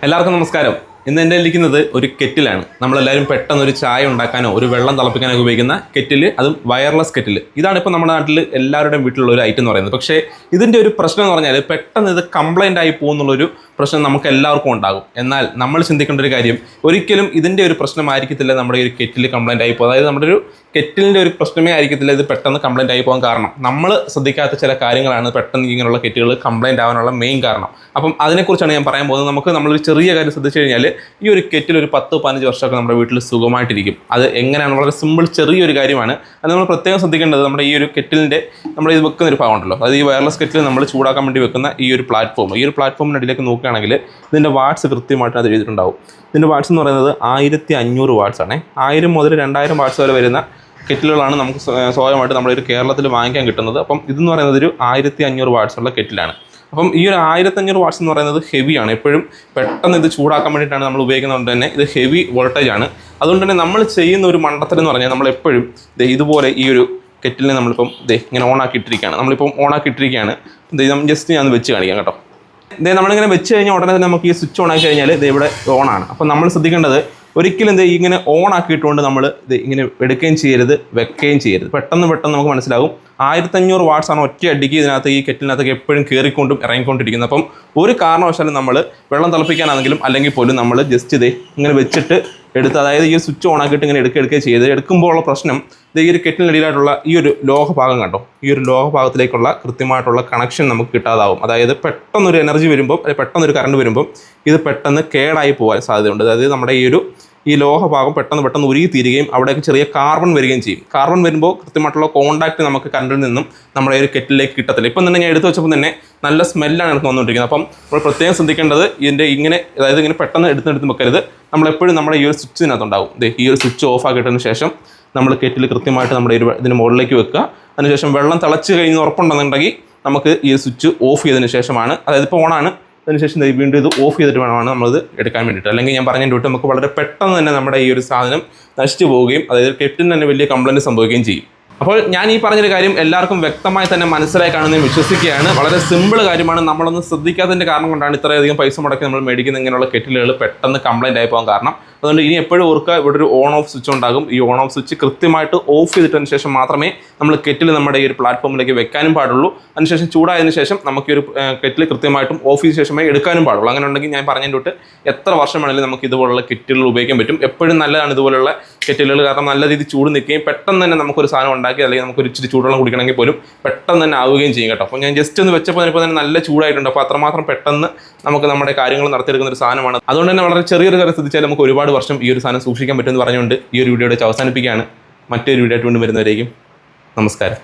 എല്ലാവർക്കും നമസ്കാരം. ഇന്ന് എൻ്റെ ഇരിക്കുന്നത് ഒരു കെറ്റിലാണ്. നമ്മളെല്ലാവരും പെട്ടെന്ന് ഒരു ചായ ഉണ്ടാക്കാനോ ഒരു വെള്ളം തിളപ്പിക്കാനോ ഉപയോഗിക്കുന്ന കെറ്റിൽ, അതും വയർലെസ് കെറ്റിൽ. ഇതാണ് ഇപ്പോൾ നമ്മുടെ നാട്ടിൽ എല്ലാവരുടെയും വീട്ടിലുള്ള ഒരു ഐറ്റം എന്ന് പറയുന്നത്. പക്ഷേ ഇതിൻ്റെ ഒരു പ്രശ്നം എന്ന് പറഞ്ഞാൽ പെട്ടെന്ന് ഇത് കംപ്ലൈൻ്റ് ആയി പോകുന്നുള്ളൊരു പ്രശ്നം നമുക്ക് എല്ലാവർക്കും ഉണ്ടാകും. എന്നാൽ നമ്മൾ ചിന്തിക്കേണ്ട ഒരു കാര്യം, ഒരിക്കലും ഇതിൻ്റെ ഒരു പ്രശ്നമായിരിക്കത്തില്ല നമ്മുടെ ഒരു കെറ്റിൽ കംപ്ലൈൻ്റ് ആയി പോകും. അതായത് നമ്മുടെ ഒരു കെറ്റിലിൻ്റെ ഒരു പ്രശ്നമേ ആയിരിക്കത്തില്ല ഇത് പെട്ടെന്ന് കംപ്ലൈൻ്റ് ആയി പോകാൻ കാരണം. നമ്മൾ ശ്രദ്ധിക്കാത്ത ചില കാര്യങ്ങളാണ് പെട്ടെന്ന് ഇങ്ങനെയുള്ള കെറ്റുകൾ കംപ്ലൈൻ്റ് ആവാനുള്ള മെയിൻ കാരണം. അപ്പം അതിനെക്കുറിച്ചാണ് ഞാൻ പറയാൻ പോകുന്നത്. നമ്മളൊരു ചെറിയ കാര്യം ശ്രദ്ധിച്ചു കഴിഞ്ഞാൽ ഈ ഒരു കെറ്റിൽ ഒരു 10-15 വർഷമൊക്കെ നമ്മുടെ വീട്ടിൽ സുഖമായിട്ടിരിക്കും. അത് എങ്ങനെയാണ്? വളരെ സിമ്പിൾ ചെറിയൊരു കാര്യമാണ്. അത് നമ്മൾ പ്രത്യേകം ശ്രദ്ധിക്കേണ്ടത്, നമ്മുടെ ഈ ഒരു കെറ്റിലിൻ്റെ നമ്മൾ ഇത് വെക്കുന്ന ഒരു ഭാഗമുണ്ടല്ലോ, അതായത് ഈ വയർലെസ് കെറ്റിൽ നമ്മൾ ചൂടാക്കാൻ വേണ്ടി വെക്കുന്ന ഈ ഒരു പ്ലാറ്റ്ഫോമിൻ്റെ അടിയിലേക്ക് നോക്കുകയാണെങ്കിൽ ഇതിൻ്റെ വാട്ട്സ് കൃത്യമായിട്ട് അത് എഴുതിയിട്ടുണ്ടാവും. ഇതിൻ്റെ വാട്ട്സ് എന്ന് പറയുന്നത് 1500 വാട്ട്സ് ആണ്. 1000 മുതൽ 2000 വാട്ട്സ് വരെ വരുന്ന കെറ്റിലുകളാണ് നമുക്ക് സ്വയമായിട്ട് നമ്മുടെ ഒരു കേരളത്തിൽ വാങ്ങിക്കാൻ കിട്ടുന്നത്. അപ്പം ഇതെന്ന് പറയുന്നത് ഒരു 1500 വാട്ട്സ് ഉള്ള കെറ്റിലാണ്. അപ്പം ഈ ഒരു 1500 വാട്ട്സ് എന്ന് പറയുന്നത് ഹെവിയാണ്. എപ്പോഴും പെട്ടെന്ന് ഇത് ചൂടാക്കാൻ വേണ്ടിയിട്ടാണ് നമ്മൾ ഉപയോഗിക്കുന്നതുകൊണ്ട് തന്നെ ഇത് ഹെവി വോൾട്ടേജ് ആണ്. അതുകൊണ്ട് തന്നെ നമ്മൾ ചെയ്യുന്ന ഒരു മണ്ടത്തരം എന്ന് പറഞ്ഞാൽ, നമ്മളെപ്പോഴും ഇതുപോലെ ഈ ഒരു കെറ്റിലിനെ നമ്മളിപ്പം ഇങ്ങനെ ഓണാക്കിയിട്ടിരിക്കുകയാണ്. ജസ്റ്റ് ഞാൻ വെച്ച് കാണിക്കാം കേട്ടോ. നമ്മളിങ്ങനെ വെച്ച് കഴിഞ്ഞാൽ ഉടനെ തന്നെ നമുക്ക് ഈ സ്വിച്ച് ഓൺ ആക്കി കഴിഞ്ഞാൽ ഇവിടെ ഓണാണ്. അപ്പം നമ്മൾ ശ്രദ്ധിക്കേണ്ടത്, ഒരിക്കലും ഇങ്ങനെ ഓൺ ആക്കിയിട്ടുകൊണ്ട് നമ്മൾ ഇങ്ങനെ എടുക്കുകയും ചെയ്യരുത്, വെക്കുകയും ചെയ്യരുത്. പെട്ടെന്ന് നമുക്ക് മനസ്സിലാകും 1500 വാട്ട്സ് ആണ് ഒറ്റ അടിക്ക് ഇതിനകത്ത്, ഈ കെറ്റിലിനകത്തൊക്കെ എപ്പോഴും കയറിക്കൊണ്ടും ഇറങ്ങിക്കൊണ്ടിരിക്കുന്നത്. അപ്പം ഒരു കാരണവശാലും നമ്മൾ വെള്ളം തിളപ്പിക്കാനാണെങ്കിലും അല്ലെങ്കിൽ പോലും നമ്മൾ ജസ്റ്റ് ഇങ്ങനെ വെച്ചിട്ട് എടുത്ത്, അതായത് ഈ സ്വിച്ച് ഓൺ ആക്കിയിട്ട് ഇങ്ങനെ എടുക്കുകയും ചെയ്ത് എടുക്കുമ്പോൾ ഉള്ള പ്രശ്നം, ഈ ഒരു കെറ്റിലിനടിയിലായിട്ടുള്ള ഈ ഒരു ലോഹഭാഗം കണ്ടോ, ഈ ഒരു ലോഹഭാഗത്തിലേക്കുള്ള കൃത്യമായിട്ടുള്ള കണക്ഷൻ നമുക്ക് കിട്ടാതാവും. അതായത് പെട്ടെന്നൊരു എനർജി വരുമ്പോൾ, അല്ലെങ്കിൽ പെട്ടെന്നൊരു കറണ്ട് വരുമ്പോൾ ഇത് പെട്ടെന്ന് കേടായി പോകാൻ സാധ്യതയുണ്ട്. അതായത് നമ്മുടെ ഈ ലോഹഭാഗം പെട്ടെന്ന് ഉരുകി തീരുകയും അവിടേക്ക് ചെറിയ കാർബൺ വരികയും ചെയ്യും. കാർബൺ വരുമ്പോൾ കൃത്യമായിട്ടുള്ള കോൺടാക്റ്റ് നമുക്ക് കറണ്ടിൽ നിന്നും നമ്മുടെ ഒരു കെറ്റിലേക്ക് കിട്ടത്തില്ല. ഇപ്പം തന്നെ ഞാൻ എടുത്ത് വെച്ചപ്പോൾ തന്നെ നല്ല സ്മെല്ലാണ് എനിക്ക് വന്നുകൊണ്ടിരിക്കുന്നത്. അപ്പം നമ്മൾ പ്രത്യേകം ശ്രദ്ധിക്കേണ്ടത്, ഇതിൻ്റെ അതായത് ഇങ്ങനെ പെട്ടെന്ന് എടുത്ത് വെക്കരുത്. നമ്മളെപ്പോഴും നമ്മുടെ ഈ ഒരു സ്വിച്ചിനകത്തുണ്ടാവും. ഈ ഒരു സ്വിച്ച് ഓഫ് ആക്കിയിട്ടതിന് ശേഷം നമ്മൾ കെറ്റിൽ കൃത്യമായിട്ട് നമ്മുടെ ഇതിന് മുകളിലേക്ക് വെക്കുക. അതിനുശേഷം വെള്ളം തിളച്ച് കഴിഞ്ഞ് ഉറപ്പുണ്ടെന്നുണ്ടെങ്കിൽ നമുക്ക് ഈ സ്വിച്ച് ഓഫ് ചെയ്തതിന് ശേഷമാണ്, അതായത് ഇപ്പോൾ ഓണാണ്, അതിനുശേഷം വീണ്ടും ഇത് ഓഫ് ചെയ്തിട്ട് വേണമാണ് നമ്മളിത് എടുക്കാൻ വേണ്ടിയിട്ട്. അല്ലെങ്കിൽ ഞാൻ പറഞ്ഞതിൻ്റെ തൊട്ട് നമുക്ക് വളരെ പെട്ടെന്ന് തന്നെ നമ്മുടെ ഈ ഒരു സാധനം നശിച്ചു പോവുകയും, അതായത് കെറ്റിന് തന്നെ വലിയ കംപ്ലൈൻറ്റ് സംഭവിക്കുകയും ചെയ്യും. അപ്പോൾ ഞാൻ ഈ പറഞ്ഞൊരു കാര്യം എല്ലാവർക്കും വ്യക്തമായി തന്നെ മനസ്സിലായി കാണുമെന്ന് വിശ്വസിക്കുകയാണ്. വളരെ സിമ്പിൾ കാര്യമാണ്. നമ്മളൊന്നും ശ്രദ്ധിക്കാത്തതിൻ്റെ കാരണം കൊണ്ടാണ് ഇത്രയധികം പൈസ മുടക്കി നമ്മൾ മേടിക്കുന്ന ഇങ്ങനെയുള്ള കെറ്റിലുകൾ പെട്ടെന്ന് കംപ്ലൈൻ്റ് ആയി പോകാൻ കാരണം. അതുകൊണ്ട് ഇനി എപ്പോഴും ഓർക്കുക, ഇവിടെ ഒരു ഓൺ ഓഫ് സ്വിച്ച് ഉണ്ടാകും. ഈ ഓൺ ഓഫ് സ്വിച്ച് കൃത്യമായിട്ട് ഓഫ് ചെയ്തിട്ടതിന് ശേഷം മാത്രമേ നമ്മൾ കെറ്റിൽ നമ്മുടെ ഈ ഒരു പ്ലാറ്റ്ഫോമിലേക്ക് വെക്കാനും പാടുള്ളൂ. അതിനുശേഷം ചൂടായതിനു ശേഷം നമുക്ക് ഈ ഒരു കെറ്റിൽ കൃത്യമായിട്ടും ഓഫ് ചെയ്ത ശേഷമേ എടുക്കാനും പാടുള്ളൂ. അങ്ങനെ ഉണ്ടെങ്കിൽ ഞാൻ പറഞ്ഞതിൻ്റെ തൊട്ട് എത്ര വർഷം വേണമെങ്കിലും നമുക്ക് ഇതുപോലുള്ള കെറ്റിലുകൾ ഉപയോഗിക്കാൻ പറ്റും. എപ്പോഴും നല്ലതാണ് ഇതുപോലുള്ള കെറ്റിലുകൾ. കാരണം നല്ല രീതിയിൽ ചൂട് നിൽക്കുകയും പെട്ടെന്ന് തന്നെ നമുക്കൊരു സാധനം ഉണ്ടാക്കി, അല്ലെങ്കിൽ നമുക്ക് ഒരു ഇച്ചിരി ചൂടുവെള്ളം കുടിക്കണമെങ്കിൽ പോലും പെട്ടെന്ന് തന്നെ ആവുകയും ചെയ്യും കേട്ടോ. അപ്പോൾ ഞാൻ ജസ്റ്റ് ഒന്ന് വെച്ചപ്പോൾ തന്നെ നല്ല ചൂടായിട്ടുണ്ട്. അപ്പോൾ അത്രമാത്രം പെട്ടെന്ന് നമുക്ക് നമ്മുടെ കാര്യങ്ങൾ നടത്തിയെടുക്കുന്ന ഒരു സാധനമാണ്. അതുകൊണ്ട് തന്നെ വളരെ ചെറിയൊരു കാര്യം ശ്രദ്ധിച്ചാൽ നമുക്ക് ഒരുപാട് വർഷം ഈ ഒരു സാധനം സൂക്ഷിക്കാൻ പറ്റുമെന്ന് പറഞ്ഞുകൊണ്ട് ഈ ഒരു വീഡിയോ അവസാനിപ്പിക്കുകയാണ്. മറ്റൊരു വീഡിയോ ആയിട്ട് കൊണ്ട് വരുന്നവരേക്കും നമസ്കാരം.